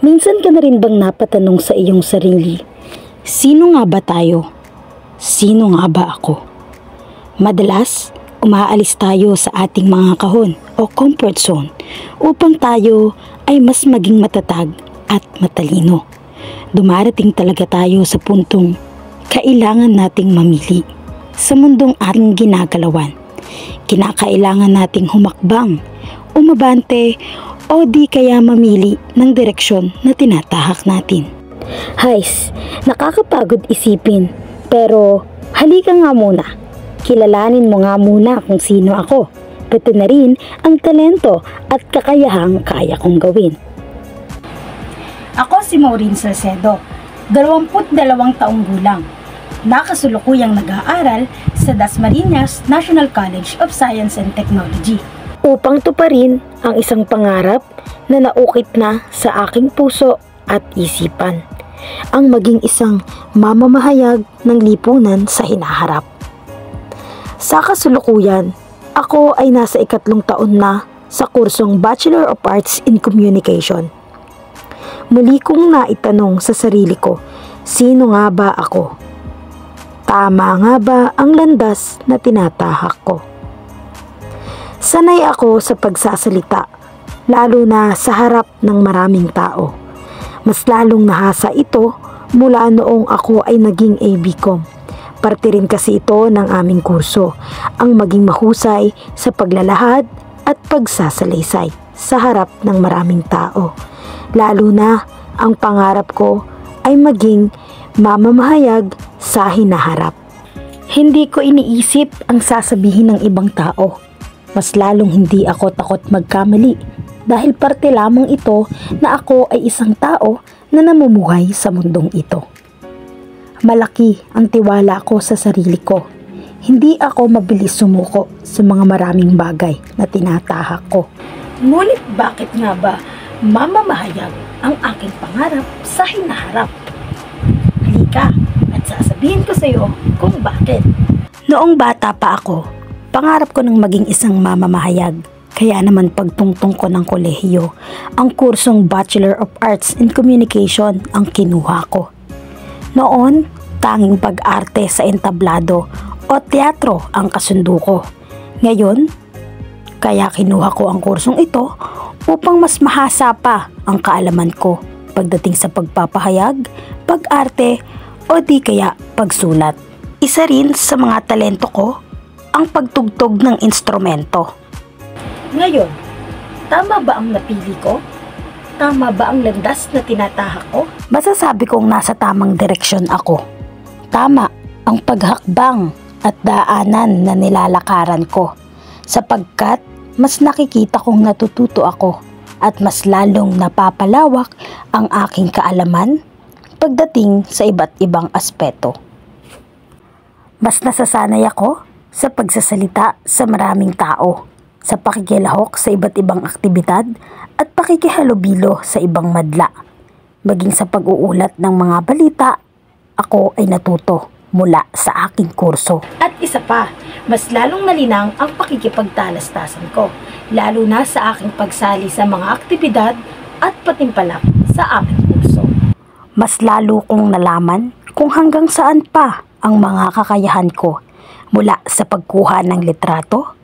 Minsan ka na rin bang napatanong sa iyong sarili, sino nga ba tayo? Sino nga ba ako? Madalas, umaalis tayo sa ating mga kahon o comfort zone upang tayo ay mas maging matatag at matalino. Dumarating talaga tayo sa puntong kailangan nating mamili sa mundong ating ginagalawan. Kinakailangan nating humakbang, umabante o di kaya mamili ng direksyon na tinatahak natin. Hays, nakakapagod isipin, pero halika nga muna. Kilalanin mo nga muna kung sino ako. Pati na rin ang talento at kakayahang kaya kong gawin. Ako si Maureen Salcedo, 22 taong gulang. Nakasulukuyang nag-aaral sa Dasmariñas National College of Science and Technology, upang tuparin ang isang pangarap na naukit na sa aking puso at isipan, ang maging isang mamamahayag ng lipunan sa hinaharap. Sa kasulukuyan, ako ay nasa 3 taon na sa kursong Bachelor of Arts in Communication. Muli kong naitanong sa sarili ko, sino nga ba ako? Tama nga ba ang landas na tinatahak ko? Sanay ako sa pagsasalita, lalo na sa harap ng maraming tao. Mas lalong nahasa ito mula noong ako ay naging ABCom. Parte rin kasi ito ng aming kurso, ang maging mahusay sa paglalahad at pagsasalaysay sa harap ng maraming tao. Lalo na ang pangarap ko ay maging mamamahayag sa hinaharap. Hindi ko iniisip ang sasabihin ng ibang tao. Mas lalong hindi ako takot magkamali dahil parte lamang ito na ako ay isang tao na namumuhay sa mundong ito. Malaki ang tiwala ko sa sarili ko. Hindi ako mabilis sumuko sa mga maraming bagay na tinatahak ko. Ngunit bakit nga ba mamamahayag ang aking pangarap sa hinaharap? Halika at sasabihin ko sa iyo kung bakit. Noong bata pa ako, pangarap ko ng maging isang mamamahayag. Kaya naman pagtungtong ko ng kolehiyo, ang kursong Bachelor of Arts in Communication ang kinuha ko. Noon, tanging pag-arte sa entablado o teatro ang kasundo ko. Ngayon, kaya kinuha ko ang kursong ito upang mas mahasa pa ang kaalaman ko pagdating sa pagpapahayag, pag-arte o di kaya pagsulat. Isa rin sa mga talento ko ang pagtugtog ng instrumento. Ngayon, tama ba ang napili ko? Tama ba ang landas na tinatahak ko? Masasabi kong nasa tamang direksyon ako. Tama ang paghakbang at daanan na nilalakaran ko, sapagkat mas nakikita kong natututo ako at mas lalong napapalawak ang aking kaalaman pagdating sa iba't ibang aspeto. Mas nasasanay ako sa pagsasalita sa maraming tao, sa pakikilahok sa iba't ibang aktibidad at pakikihalubilo sa ibang madla. Maging sa pag-uulat ng mga balita, ako ay natuto mula sa aking kurso. At isa pa, mas lalong nalinang ang pakikipagtalastasan ko, lalo na sa aking pagsali sa mga aktibidad at patimpalak sa aking kurso. Mas lalo kong nalaman kung hanggang saan pa ang mga kakayahan ko, mula sa pagkuha ng litrato,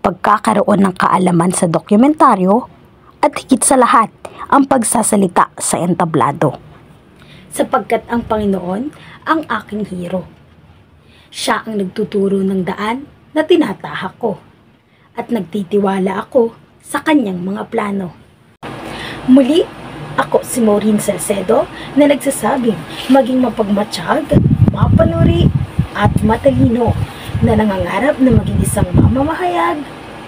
pagkakaroon ng kaalaman sa dokumentaryo, at higit sa lahat, ang pagsasalita sa entablado. Sapagkat ang Panginoon ang aking hero. Siya ang nagtuturo ng daan na tinatahak ko, at nagtitiwala ako sa kanyang mga plano. Muli, ako si Maureen Salcedo na nagsasabing maging mapagmatsyag, mapanuri at matalino, na nangangarap na maging isang mamamahayag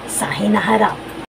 sa hinaharap.